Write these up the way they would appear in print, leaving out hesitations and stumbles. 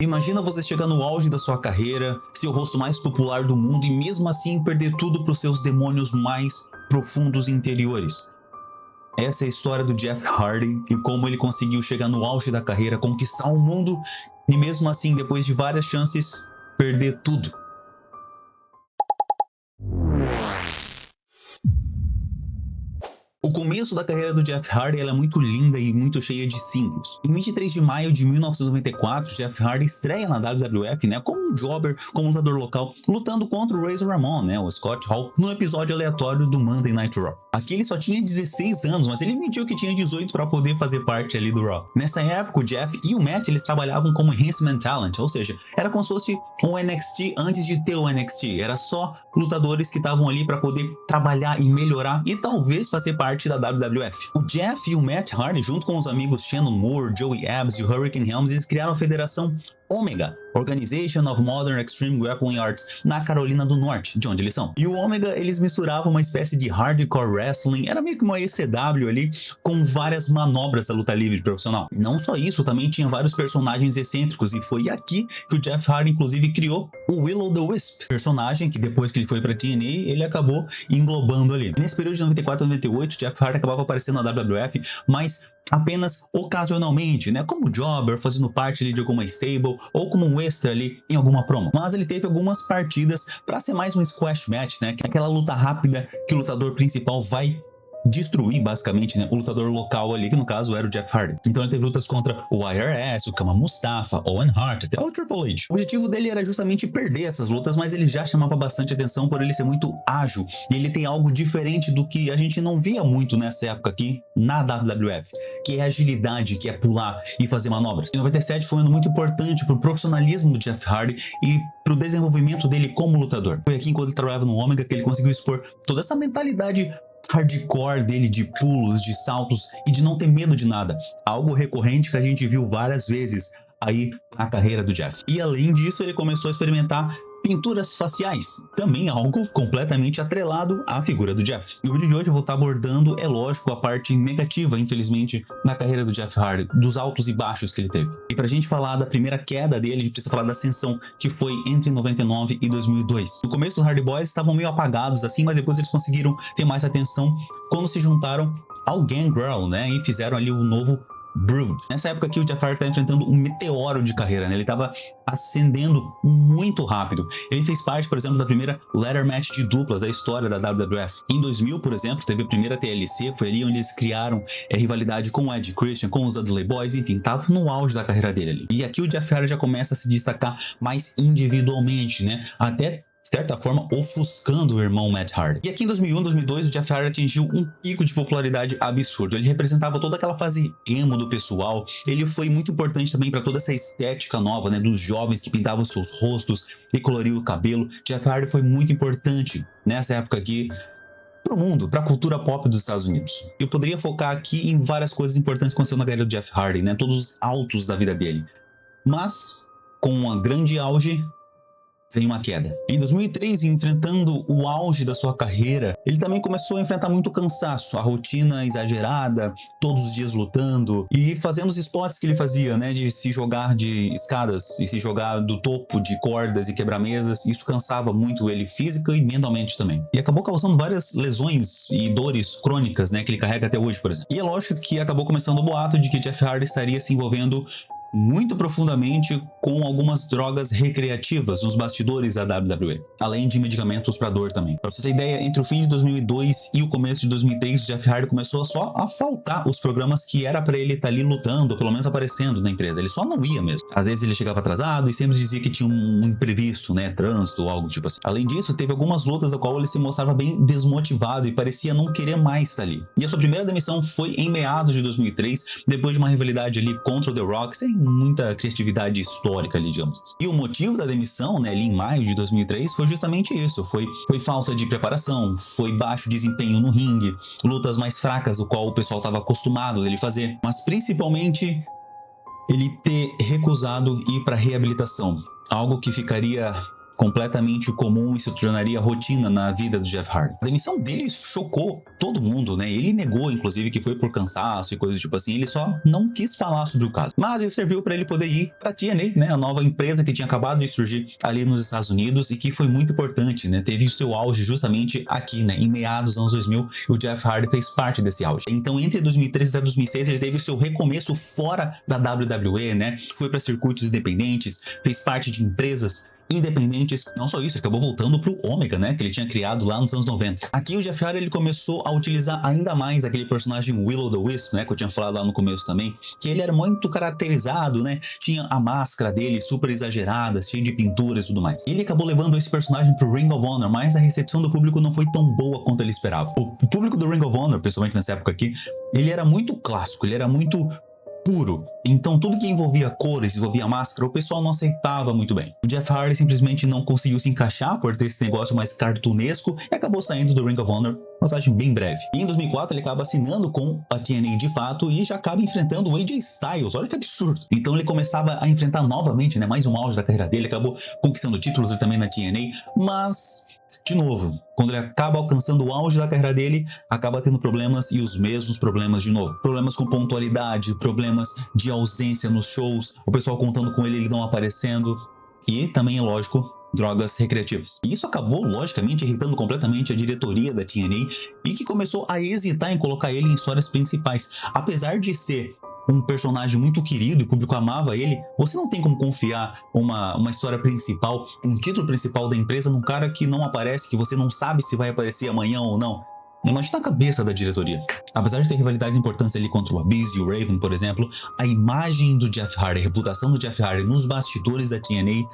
Imagina você chegar no auge da sua carreira, ser o rosto mais popular do mundo e mesmo assim perder tudo para os seus demônios mais profundos interiores. Essa é a história do Jeff Hardy e como ele conseguiu chegar no auge da carreira, conquistar o mundo e mesmo assim, depois de várias chances, perder tudo. O começo da carreira do Jeff Hardy ela é muito linda e muito cheia de símbolos. Em 23 de maio de 1994, Jeff Hardy estreia na WWF, como um jobber, como um lutador local, lutando contra o Razor Ramon, o Scott Hall, num episódio aleatório do Monday Night Raw. Aqui ele só tinha 16 anos, mas ele mentiu que tinha 18 para poder fazer parte ali do Raw. Nessa época, o Jeff e o Matt eles trabalhavam como Enhancement Talent, ou seja, era como se fosse um NXT antes de ter o NXT. Era só lutadores que estavam ali para poder trabalhar e melhorar e talvez fazer parte da WWF. O Jeff e o Matt Hardy, junto com os amigos Shannon Moore, Joey Abs e o Hurricane Helms, eles criaram a Federação Omega, Organization of Modern Extreme Grappling Arts, na Carolina do Norte, de onde eles são. E o Omega, eles misturavam uma espécie de hardcore wrestling, era meio que uma ECW ali, com várias manobras da luta livre profissional. Não só isso, também tinha vários personagens excêntricos, e foi aqui que o Jeff Hardy, inclusive, criou o Will-O-The-Wisp, personagem que depois que ele foi pra TNA, ele acabou englobando ali. Nesse período de 94 a 98, Jeff Hardy acabava aparecendo na WWF, mas apenas ocasionalmente, como jobber, fazendo parte ali de alguma stable ou como um extra ali em alguma promo. Mas ele teve algumas partidas para ser mais um squash match, que é aquela luta rápida que o lutador principal vai destruir basicamente o lutador local ali, que no caso era o Jeff Hardy. Então ele teve lutas contra o IRS, o Kama Mustafa, Owen Hart, até o Triple H. O objetivo dele era justamente perder essas lutas, mas ele já chamava bastante atenção por ele ser muito ágil e ele tem algo diferente do que a gente não via muito nessa época aqui na WWF, que é agilidade, que é pular e fazer manobras. Em 97 foi um ano muito importante para o profissionalismo do Jeff Hardy e para o desenvolvimento dele como lutador. Foi aqui, enquanto ele trabalhava no Omega, que ele conseguiu expor toda essa mentalidade hardcore dele de pulos, de saltos e de não ter medo de nada. Algo recorrente que a gente viu várias vezes aí na carreira do Jeff. E além disso, ele começou a experimentar pinturas faciais, também algo completamente atrelado à figura do Jeff. No vídeo de hoje eu vou estar abordando, é lógico, a parte negativa, infelizmente, na carreira do Jeff Hardy, dos altos e baixos que ele teve. E pra gente falar da primeira queda dele, a gente precisa falar da ascensão, que foi entre 99 e 2002. No começo, os Hardy Boys estavam meio apagados assim, mas depois eles conseguiram ter mais atenção quando se juntaram ao Gangrel, e fizeram ali o novo Brood. Nessa época aqui o Jeff Hardy está enfrentando um meteoro de carreira, ele estava ascendendo muito rápido. Ele fez parte, por exemplo, da primeira ladder match de duplas da história da WWF. Em 2000, por exemplo, teve a primeira TLC, foi ali onde eles criaram rivalidade com o Edge Christian, com os Dudley Boys, enfim, estava no auge da carreira dele ali. E aqui o Jeff Hardy já começa a se destacar mais individualmente, até de certa forma, ofuscando o irmão Matt Hardy. E aqui em 2001, 2002, o Jeff Hardy atingiu um pico de popularidade absurdo. Ele representava toda aquela fase emo do pessoal. Ele foi muito importante também para toda essa estética nova, dos jovens que pintavam seus rostos e coloriam o cabelo. Jeff Hardy foi muito importante nessa época aqui para o mundo, para a cultura pop dos Estados Unidos. Eu poderia focar aqui em várias coisas importantes que aconteceram na carreira do Jeff Hardy, todos os altos da vida dele. Mas, com uma grande auge, vem uma queda. Em 2003, enfrentando o auge da sua carreira, ele também começou a enfrentar muito cansaço, a rotina exagerada, todos os dias lutando e fazendo os spots que ele fazia, de se jogar de escadas e se jogar do topo de cordas e quebra-mesas. Isso cansava muito ele física e mentalmente também. E acabou causando várias lesões e dores crônicas, que ele carrega até hoje, por exemplo. E é lógico que acabou começando o boato de que Jeff Hardy estaria se envolvendo muito profundamente com algumas drogas recreativas nos bastidores da WWE, além de medicamentos para dor também. Para você ter ideia, entre o fim de 2002 e o começo de 2003, o Jeff Hardy começou só a faltar os programas que era para ele estar ali lutando, ou pelo menos aparecendo na empresa. Ele só não ia mesmo. Às vezes ele chegava atrasado e sempre dizia que tinha um imprevisto, trânsito ou algo tipo assim. Além disso, teve algumas lutas da qual ele se mostrava bem desmotivado e parecia não querer mais estar ali. E a sua primeira demissão foi em meados de 2003, depois de uma rivalidade ali contra o The Rock, sem muita criatividade histórica ali, digamos. E o motivo da demissão, ali em maio de 2003, foi justamente isso. Foi falta de preparação, foi baixo desempenho no ringue, lutas mais fracas, do qual o pessoal estava acostumado dele fazer, mas principalmente ele ter recusado ir para reabilitação. Algo que ficaria completamente comum e se tornaria rotina na vida do Jeff Hardy. A demissão dele chocou todo mundo, né? Ele negou, inclusive, que foi por cansaço e coisas tipo assim. Ele só não quis falar sobre o caso. Mas ele serviu para ele poder ir para a TNA, né? A nova empresa que tinha acabado de surgir ali nos Estados Unidos e que foi muito importante, né? Teve o seu auge justamente aqui, né? Em meados dos anos 2000, o Jeff Hardy fez parte desse auge. Então, entre 2013 até 2006, ele teve o seu recomeço fora da WWE, né? Foi para circuitos independentes, fez parte de empresas independentes. Não só isso, ele acabou voltando pro Ômega, né, que ele tinha criado lá nos anos 90. Aqui o Jeff Hardy ele começou a utilizar ainda mais aquele personagem Will-O-The-Wisp, né, que eu tinha falado lá no começo também, que ele era muito caracterizado, né, tinha a máscara dele super exagerada, cheia de pinturas e tudo mais. Ele acabou levando esse personagem pro Ring of Honor, mas a recepção do público não foi tão boa quanto ele esperava. O público do Ring of Honor, principalmente nessa época aqui, ele era muito clássico, ele era muito puro. Então tudo que envolvia cores, envolvia máscara, o pessoal não aceitava muito bem. O Jeff Hardy simplesmente não conseguiu se encaixar por ter esse negócio mais cartunesco e acabou saindo do Ring of Honor, passagem bem breve. E em 2004 ele acaba assinando com a TNA de fato e já acaba enfrentando o AJ Styles. Olha que absurdo. Então ele começava a enfrentar novamente, né, mais um auge da carreira dele, acabou conquistando títulos também na TNA, mas de novo, quando ele acaba alcançando o auge da carreira dele, acaba tendo problemas e os mesmos problemas de novo. Problemas com pontualidade, problemas de ausência nos shows, o pessoal contando com ele, ele não aparecendo. E também, é lógico, drogas recreativas. E isso acabou, logicamente, irritando completamente a diretoria da TNA e que começou a hesitar em colocar ele em histórias principais. Apesar de ser um personagem muito querido e o público amava ele, você não tem como confiar uma história principal, um título principal da empresa num cara que não aparece, que você não sabe se vai aparecer amanhã ou não. Imagina a cabeça da diretoria. Apesar de ter rivalidades importantes ali contra o Abyss e o Raven, por exemplo, a imagem do Jeff Hardy, a reputação do Jeff Hardy nos bastidores da TNA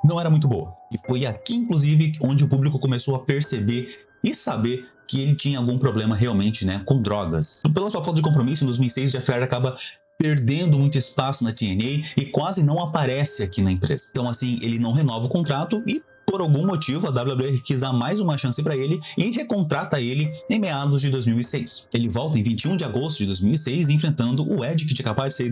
não era muito boa. E foi aqui, inclusive, onde o público começou a perceber e saber que ele tinha algum problema realmente, né, com drogas. Pela sua falta de compromisso, em 2006, Jeff Hardy acaba perdendo muito espaço na TNA e quase não aparece aqui na empresa. Então, assim, ele não renova o contrato e, por algum motivo, a WWE quis dar mais uma chance para ele e recontrata ele em meados de 2006. Ele volta em 21 de agosto de 2006, enfrentando o Edge, que tinha acabado de sair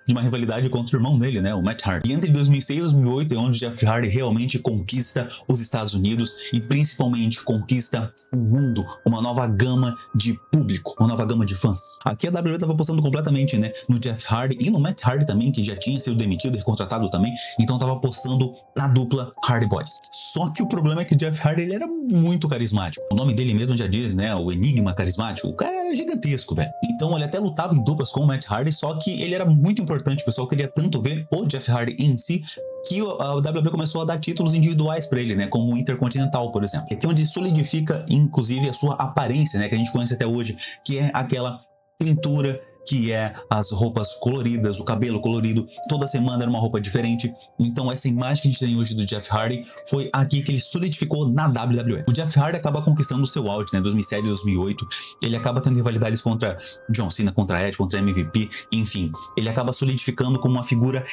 de uma rivalidade contra o irmão dele, né, o Matt Hardy. E entre 2006 e 2008 é onde Jeff Hardy realmente conquista os Estados Unidos e principalmente conquista o mundo, uma nova gama de público, uma nova gama de fãs. Aqui a WWE estava apostando completamente, né, no Jeff Hardy e no Matt Hardy também, que já tinha sido demitido e recontratado também, então estava apostando na dupla Hardy Boys. Só que o problema é que o Jeff Hardy ele era muito carismático. O nome dele mesmo já diz, né, o enigma carismático. O cara era gigantesco, velho. Então ele até lutava em duplas com o Matt Hardy, só que ele era muito importante. O pessoal queria tanto ver o Jeff Hardy em si que a WWE começou a dar títulos individuais para ele, né, como o Intercontinental, por exemplo. Aqui é onde solidifica, inclusive, a sua aparência, né, que a gente conhece até hoje, que é aquela pintura, que é as roupas coloridas, o cabelo colorido, toda semana era uma roupa diferente. Então essa imagem que a gente tem hoje do Jeff Hardy foi aqui que ele solidificou na WWE. O Jeff Hardy acaba conquistando o seu auge, né, 2007 e 2008, ele acaba tendo rivalidades contra John Cena, contra Edge, contra MVP, enfim, ele acaba solidificando como uma figura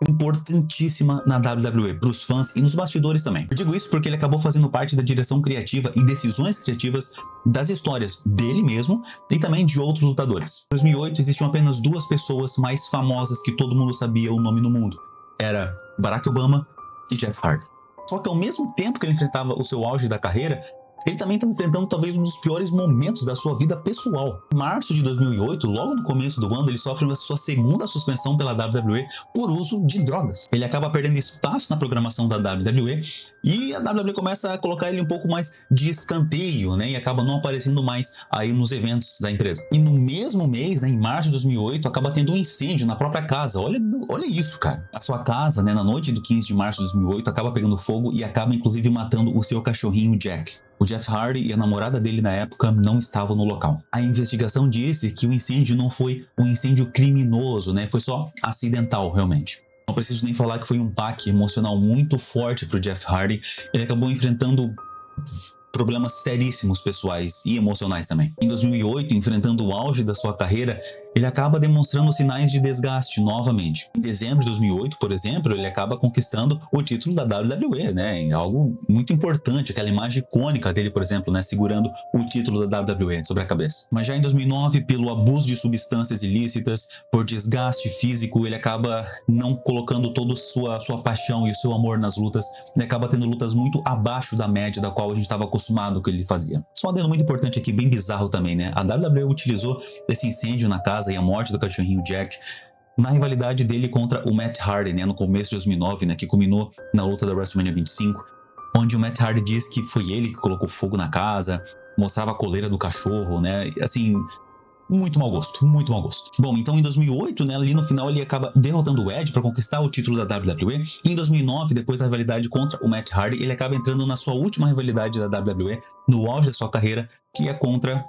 importantíssima na WWE, para os fãs e nos bastidores também. Eu digo isso porque ele acabou fazendo parte da direção criativa e decisões criativas das histórias dele mesmo e também de outros lutadores. Em 2008 existiam apenas duas pessoas mais famosas que todo mundo sabia o nome no mundo. Era Barack Obama e Jeff Hardy. Só que ao mesmo tempo que ele enfrentava o seu auge da carreira, ele também está enfrentando talvez um dos piores momentos da sua vida pessoal. Em março de 2008, logo no começo do ano, ele sofre a sua segunda suspensão pela WWE por uso de drogas. Ele acaba perdendo espaço na programação da WWE e a WWE começa a colocar ele um pouco mais de escanteio, né? E acaba não aparecendo mais aí nos eventos da empresa. E no mesmo mês, né, em março de 2008, acaba tendo um incêndio na própria casa. Olha isso, cara. A sua casa, né, na noite do 15 de março de 2008, acaba pegando fogo e acaba inclusive matando o seu cachorrinho Jack. O Jeff Hardy e a namorada dele na época não estavam no local. A investigação disse que o incêndio não foi um incêndio criminoso, né? Foi só acidental, realmente. Não preciso nem falar que foi um baque emocional muito forte para o Jeff Hardy. Ele acabou enfrentando problemas seríssimos pessoais e emocionais também. Em 2008, enfrentando o auge da sua carreira, ele acaba demonstrando sinais de desgaste novamente. Em dezembro de 2008, por exemplo, ele acaba conquistando o título da WWE, né? Algo muito importante, aquela imagem icônica dele, por exemplo, né? Segurando o título da WWE sobre a cabeça. Mas já em 2009, pelo abuso de substâncias ilícitas, por desgaste físico, ele acaba não colocando toda a sua paixão e o seu amor nas lutas. Ele acaba tendo lutas muito abaixo da média da qual a gente estava acostumado que ele fazia. Só um adendo muito importante aqui, bem bizarro também, né? A WWE utilizou esse incêndio na casa e a morte do cachorrinho Jack na rivalidade dele contra o Matt Hardy, né? No começo de 2009, né? Que culminou na luta da WrestleMania 25, onde o Matt Hardy diz que foi ele que colocou fogo na casa, mostrava a coleira do cachorro, né? Assim, muito mau gosto, muito mau gosto. Bom, então em 2008, né, ali no final ele acaba derrotando o Edge para conquistar o título da WWE. E em 2009, depois da rivalidade contra o Matt Hardy, ele acaba entrando na sua última rivalidade da WWE, no auge da sua carreira, que é contra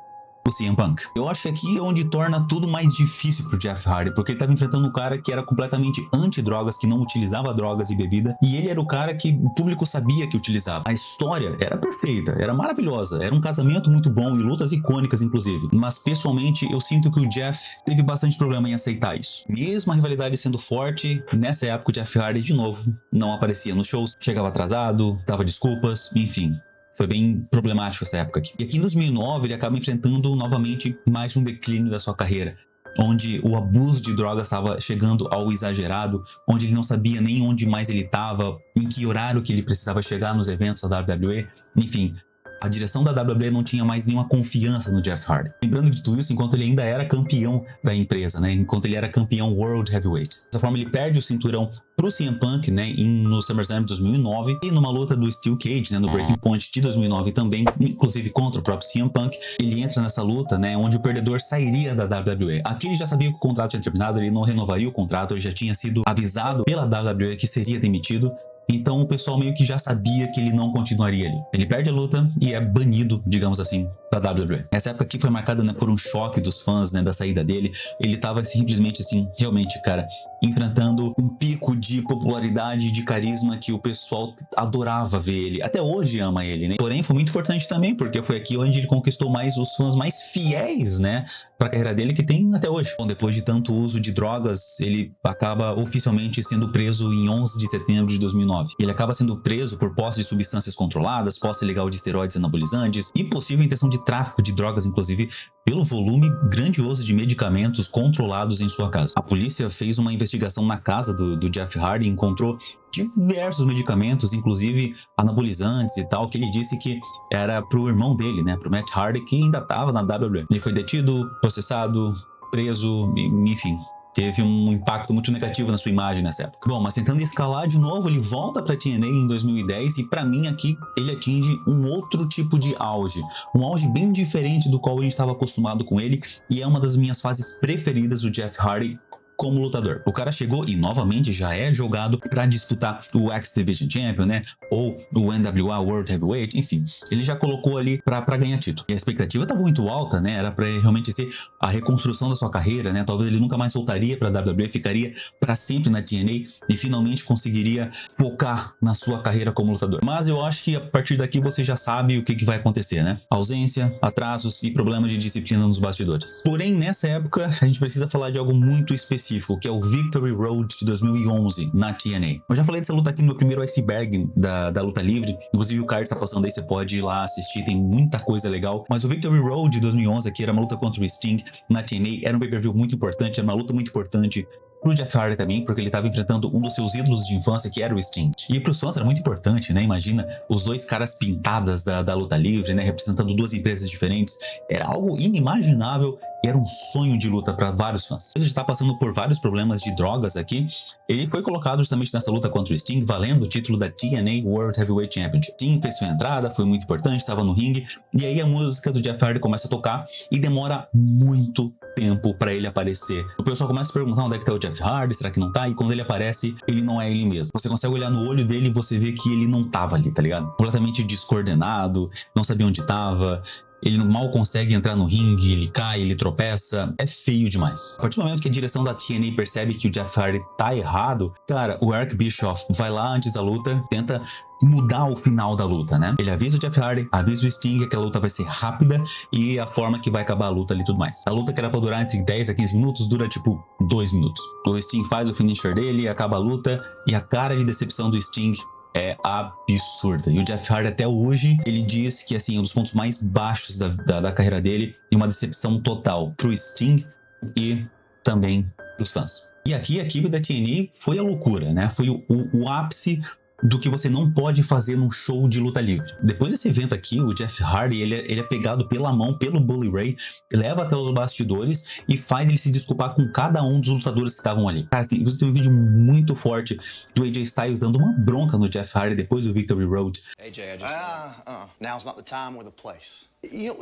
o CM Punk. Eu acho que aqui é onde torna tudo mais difícil pro Jeff Hardy, porque ele estava enfrentando um cara que era completamente anti-drogas, que não utilizava drogas e bebida, e ele era o cara que o público sabia que utilizava. A história era perfeita, era maravilhosa, era um casamento muito bom e lutas icônicas, inclusive. Mas, pessoalmente, eu sinto que o Jeff teve bastante problema em aceitar isso. Mesmo a rivalidade sendo forte, nessa época o Jeff Hardy, de novo, não aparecia nos shows, chegava atrasado, dava desculpas, enfim. Foi bem problemático essa época aqui. E aqui em 2009 ele acaba enfrentando novamente mais um declínio da sua carreira, onde o abuso de drogas estava chegando ao exagerado, onde ele não sabia nem onde mais ele estava, em que horário que ele precisava chegar nos eventos da WWE, enfim. A direção da WWE não tinha mais nenhuma confiança no Jeff Hardy. Lembrando de tudo isso enquanto ele ainda era campeão da empresa, né? Enquanto ele era campeão World Heavyweight. Dessa forma ele perde o cinturão pro CM Punk, né? No SummerSlam de 2009 e numa luta do Steel Cage, né? No Breaking Point de 2009 também, inclusive contra o próprio CM Punk. Ele entra nessa luta, né? Onde o perdedor sairia da WWE. Aqui ele já sabia que o contrato tinha terminado, ele não renovaria o contrato, ele já tinha sido avisado pela WWE que seria demitido. Então o pessoal meio que já sabia que ele não continuaria ali. Ele perde a luta e é banido, digamos assim, da WWE. Essa época aqui foi marcada, né, por um choque dos fãs, né, da saída dele. Ele tava simplesmente assim, realmente, cara, enfrentando um pico de popularidade, de carisma que o pessoal adorava ver ele. Até hoje ama ele, né? Porém, foi muito importante também, porque foi aqui onde ele conquistou mais os fãs mais fiéis, né, pra carreira dele que tem até hoje. Bom, depois de tanto uso de drogas, ele acaba oficialmente sendo preso em 11 de setembro de 2009. Ele acaba sendo preso por posse de substâncias controladas, posse ilegal de esteroides anabolizantes e possível intenção de tráfico de drogas, inclusive, pelo volume grandioso de medicamentos controlados em sua casa. A polícia fez uma investigação na casa do Jeff Hardy e encontrou diversos medicamentos, inclusive anabolizantes e tal, que ele disse que era pro irmão dele, né, pro Matt Hardy, que ainda estava na WWE. Ele foi detido, processado, preso, enfim. Teve um impacto muito negativo na sua imagem nessa época. Bom, mas tentando escalar de novo, ele volta para TNA em 2010 e para mim aqui ele atinge um outro tipo de auge. Um auge bem diferente do qual a gente estava acostumado com ele e é uma das minhas fases preferidas do Jeff Hardy como lutador. O cara chegou e novamente já é jogado para disputar o X Division Champion, né? Ou o NWA World Heavyweight, enfim. Ele já colocou ali para ganhar título. E a expectativa estava muito alta, né? Era para realmente ser a reconstrução da sua carreira, né? Talvez ele nunca mais voltaria para a WWE, ficaria para sempre na TNA e finalmente conseguiria focar na sua carreira como lutador. Mas eu acho que a partir daqui você já sabe o que vai acontecer, né? Ausência, atrasos e problemas de disciplina nos bastidores. Porém, nessa época, a gente precisa falar de algo muito específico, que é o Victory Road de 2011 na TNA. Eu já falei dessa luta aqui no meu primeiro iceberg da luta livre, inclusive o card tá passando aí, você pode ir lá assistir, tem muita coisa legal. Mas o Victory Road de 2011 aqui era uma luta contra o Sting na TNA, era um pay-per-view muito importante, era uma luta muito importante pro Jeff Hardy também, porque ele estava enfrentando um dos seus ídolos de infância, que era o Sting. E pros fãs era muito importante, né? Imagina os dois caras pintadas da luta livre, né? Representando duas empresas diferentes. Era algo inimaginável e era um sonho de luta para vários fãs. Ele está passando por vários problemas de drogas aqui. Ele foi colocado justamente nessa luta contra o Sting, valendo o título da TNA World Heavyweight Championship. Sting fez sua entrada, foi muito importante, estava no ringue. E aí a música do Jeff Hardy começa a tocar e demora muito tempo para ele aparecer. O pessoal começa a perguntar onde é que tá o Jeff Hardy, será que não tá? E quando ele aparece, ele não é ele mesmo. Você consegue olhar no olho dele e você vê que ele não tava ali, tá ligado? Completamente descoordenado, não sabia onde tava. ele mal consegue entrar no ringue, ele cai, ele tropeça, é feio demais. A partir do momento que a direção da TNA percebe que o Jeff Hardy tá errado, cara, o Eric Bischoff vai lá antes da luta, tenta mudar o final da luta, né? Ele avisa o Jeff Hardy, avisa o Sting que a luta vai ser rápida e a forma que vai acabar a luta ali e tudo mais. A luta que era pra durar entre 10 a 15 minutos, dura tipo 2 minutos. O Sting faz o finisher dele, acaba a luta e a cara de decepção do Sting é absurda. E o Jeff Hardy até hoje, ele diz que assim, é um dos pontos mais baixos da carreira dele e uma decepção total pro Sting e também pros fãs. E aqui a equipe da TNA foi a loucura, né? Foi o ápice do que você não pode fazer num show de luta livre. Depois desse evento aqui, o Jeff Hardy, ele é pegado pela mão pelo Bully Ray, leva até os bastidores e faz ele se desculpar com cada um dos lutadores que estavam ali. Cara, você tem um vídeo muito forte do AJ Styles dando uma bronca no Jeff Hardy depois do Victory Road. AJ, I just... Now's not the time or the place. You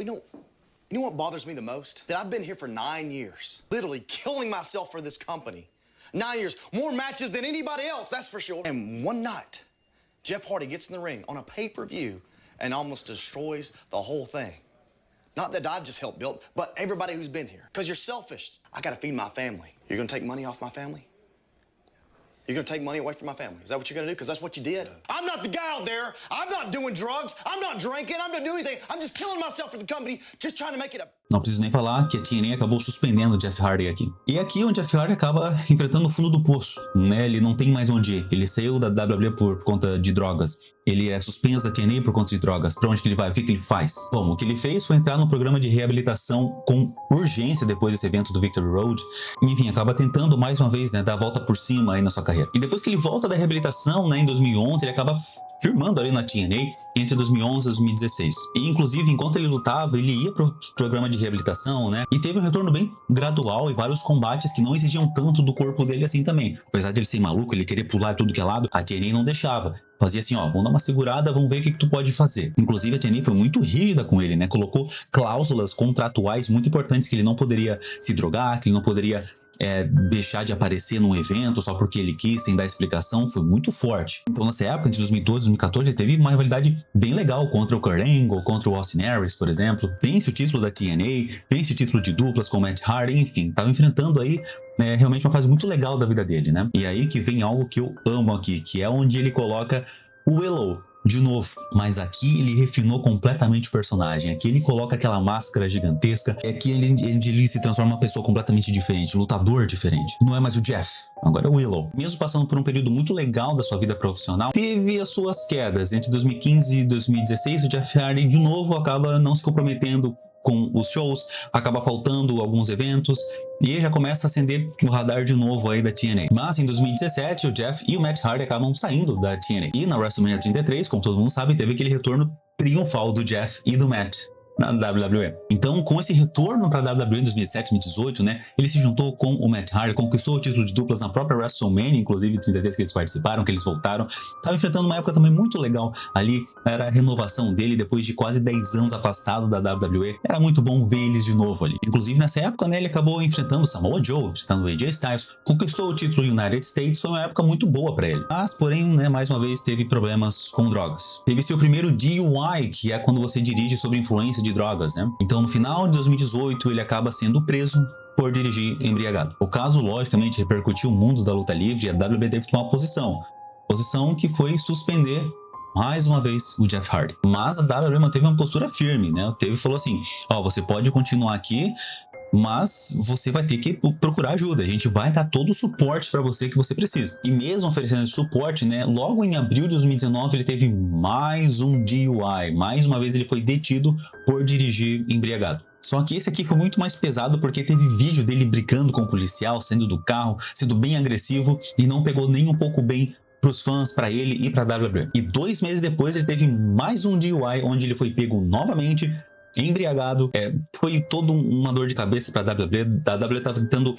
know what bothers me the most? That I've been here for 9 years, literally killing myself for this company. 9 years, more matches than anybody else, that's for sure. And one night, Jeff Hardy gets in the ring on a pay-per-view and almost destroys the whole thing. Not that I just helped build, but everybody who's been here. Because you're selfish. I gotta feed my family. You're gonna take money off my family? You're gonna take money away from my family. Is that what you're gonna do? Because that's what you did. I'm not the guy out there. I'm not doing drugs. I'm not drinking. I'm not doing anything. I'm just killing myself for the company, just trying to make it up. Não preciso nem falar que a TNA acabou suspendendo o Jeff Hardy aqui. E aqui o Jeff Hardy acaba enfrentando o fundo do poço, né? Ele não tem mais onde ir. Ele saiu da WWE por conta de drogas. Ele é suspenso da TNA por conta de drogas. Pra onde que ele vai? O que que ele faz? Bom, o que ele fez foi entrar no programa de reabilitação com urgência depois desse evento do Victory Road. E, enfim, acaba tentando mais uma vez, né, dar a volta por cima aí na sua carreira. E depois que ele volta da reabilitação, né, em 2011, ele acaba firmando ali na TNA entre 2011 e 2016. E, inclusive, enquanto ele lutava, ele ia pro programa de reabilitação, né? E teve um retorno bem gradual e vários combates que não exigiam tanto do corpo dele assim também. Apesar de ele ser maluco, ele querer pular tudo que é lado, a TNA não deixava. Fazia assim, ó, vamos dar uma segurada, vamos ver o que tu pode fazer. Inclusive, a TNA foi muito rígida com ele, né? Colocou cláusulas contratuais muito importantes que ele não poderia se drogar, que ele não poderia deixar de aparecer num evento só porque ele quis, sem dar explicação. Foi muito forte. Então, nessa época, entre 2012 e 2014, ele teve uma rivalidade bem legal contra o Kurt Angle, contra o Austin Aries, por exemplo. Vence o título da TNA, vence o título de duplas com o Matt Hardy, enfim, tava enfrentando aí realmente uma fase muito legal da vida dele, né? E aí que vem algo que eu amo aqui, que é onde ele coloca o Willow de novo, mas aqui ele refinou completamente o personagem. Aqui ele coloca aquela máscara gigantesca. Aqui ele se transforma em uma pessoa completamente diferente, lutador diferente. Não é mais o Jeff, agora é o Willow. Mesmo passando por um período muito legal da sua vida profissional, teve as suas quedas. Entre 2015 e 2016, o Jeff Hardy de novo acaba não se comprometendo com os shows, acaba faltando alguns eventos e ele já começa a acender o radar de novo aí da TNA. Mas em 2017, o Jeff e o Matt Hardy acabam saindo da TNA. E na WrestleMania 33, como todo mundo sabe, teve aquele retorno triunfal do Jeff e do Matt na WWE. Então, com esse retorno para a WWE em 2017 e 2018, né, ele se juntou com o Matt Hardy, conquistou o título de duplas na própria WrestleMania, inclusive 33 que eles participaram, que eles voltaram. Estava enfrentando uma época também muito legal ali, era a renovação dele depois de quase 10 anos afastado da WWE. Era muito bom ver eles de novo ali. Inclusive, nessa época, né, ele acabou enfrentando o Samoa Joe, enfrentando o AJ Styles, conquistou o título United States, foi uma época muito boa para ele. Mas, porém, né, mais uma vez, teve problemas com drogas. Teve seu primeiro DUI, que é quando você dirige sob influência de drogas, né? Então, no final de 2018, ele acaba sendo preso por dirigir embriagado. O caso, logicamente, repercutiu o mundo da luta livre e a WWE teve que tomar posição que foi suspender mais uma vez o Jeff Hardy. Mas a WWE manteve uma postura firme, né? Falou assim, ó, você pode continuar aqui, mas você vai ter que procurar ajuda. A gente vai dar todo o suporte para você que você precisa. E mesmo oferecendo esse suporte, né, logo em abril de 2019 ele teve mais um DUI. Mais uma vez ele foi detido por dirigir embriagado. Só que esse aqui foi muito mais pesado porque teve vídeo dele brigando com o policial, saindo do carro, sendo bem agressivo e não pegou nem um pouco bem para os fãs, para ele e para a WWE. E 2 meses depois ele teve mais um DUI onde ele foi pego novamente embriagado. Foi toda uma dor de cabeça para a WWE. A WWE estava tentando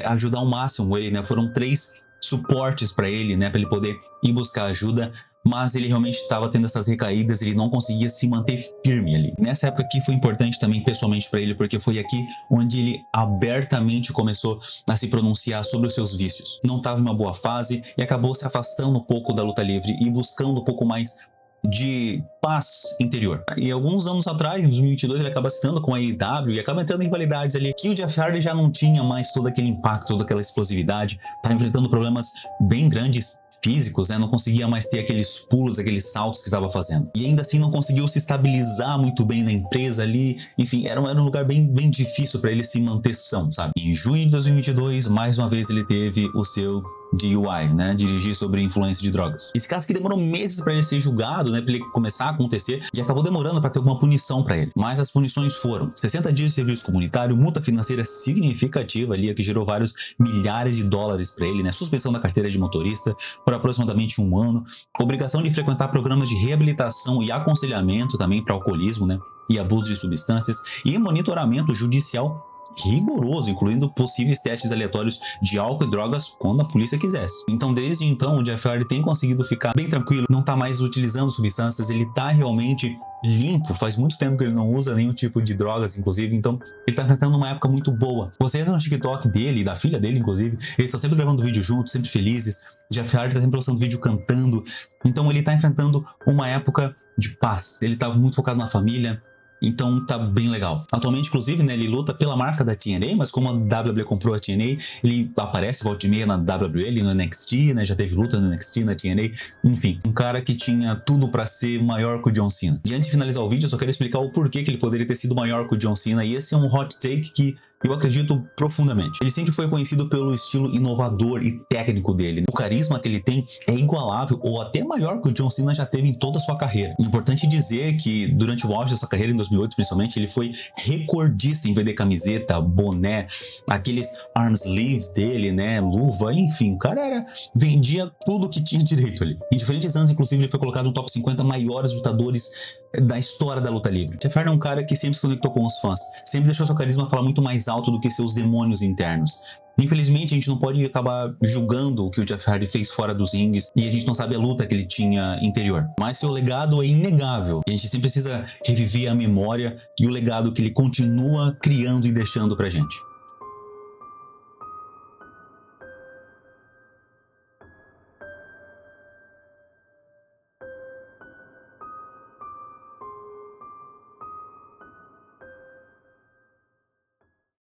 ajudar ao máximo ele, né? Foram 3 suportes para ele, né? Para ele poder ir buscar ajuda, mas ele realmente estava tendo essas recaídas, ele não conseguia se manter firme ali. Nessa época aqui foi importante também pessoalmente para ele, porque foi aqui onde ele abertamente começou a se pronunciar sobre os seus vícios. Não estava em uma boa fase e acabou se afastando um pouco da luta livre e buscando um pouco mais de paz interior. E alguns anos atrás, em 2022, ele acaba estando com a AEW e acaba entrando em rivalidades ali que o Jeff Hardy já não tinha mais todo aquele impacto, toda aquela explosividade, tá enfrentando problemas bem grandes físicos, né? Não conseguia mais ter aqueles pulos, aqueles saltos que estava fazendo. E ainda assim não conseguiu se estabilizar muito bem na empresa ali. Enfim, era um lugar bem difícil para ele se manter são, sabe? Em junho de 2022, mais uma vez ele teve o seu DUI, né? Dirigir sobre influência de drogas. Esse caso que demorou meses para ele ser julgado, né? Para ele começar a acontecer e acabou demorando para ter alguma punição para ele. Mas as punições foram 60 dias de serviço comunitário, multa financeira significativa ali, que gerou vários milhares de dólares para ele, né? Suspensão da carteira de motorista por aproximadamente 1 ano, obrigação de frequentar programas de reabilitação e aconselhamento também para alcoolismo, né? E abuso de substâncias e monitoramento judicial rigoroso, incluindo possíveis testes aleatórios de álcool e drogas quando a polícia quisesse. Então, desde então, o Jeff Hardy tem conseguido ficar bem tranquilo, não tá mais utilizando substâncias, ele tá realmente limpo, faz muito tempo que ele não usa nenhum tipo de drogas, inclusive, então ele tá enfrentando uma época muito boa. Você entra no TikTok dele, da filha dele, inclusive, eles estão sempre gravando vídeo juntos, sempre felizes, Jeff Hardy tá sempre postando vídeo cantando, então ele tá enfrentando uma época de paz, ele tá muito focado na família. Então tá bem legal. Atualmente, inclusive, né, ele luta pela marca da TNA, mas como a WWE comprou a TNA, ele aparece volta e meia na WWE, no NXT, né, já teve luta no NXT, na TNA, enfim, um cara que tinha tudo pra ser maior que o John Cena. E antes de finalizar o vídeo, eu só quero explicar o porquê que ele poderia ter sido maior que o John Cena, e esse é um hot take que eu acredito profundamente. Ele sempre foi conhecido pelo estilo inovador e técnico dele. O carisma que ele tem é igualável ou até maior que o John Cena já teve em toda a sua carreira. É importante dizer que durante o auge da sua carreira, em 2008 principalmente, ele foi recordista em vender camiseta, boné, aqueles arm sleeves dele, né, luva, enfim, o cara vendia tudo que tinha direito ali. Em diferentes anos, inclusive, ele foi colocado no top 50 maiores lutadores da história da luta livre. Jeff Hardy é um cara que sempre se conectou com os fãs, sempre deixou seu carisma falar muito mais alto do que seus demônios internos. Infelizmente, a gente não pode acabar julgando o que o Jeff Hardy fez fora dos rings e a gente não sabe a luta que ele tinha interior. Mas seu legado é inegável. A gente sempre precisa reviver a memória e o legado que ele continua criando e deixando pra gente.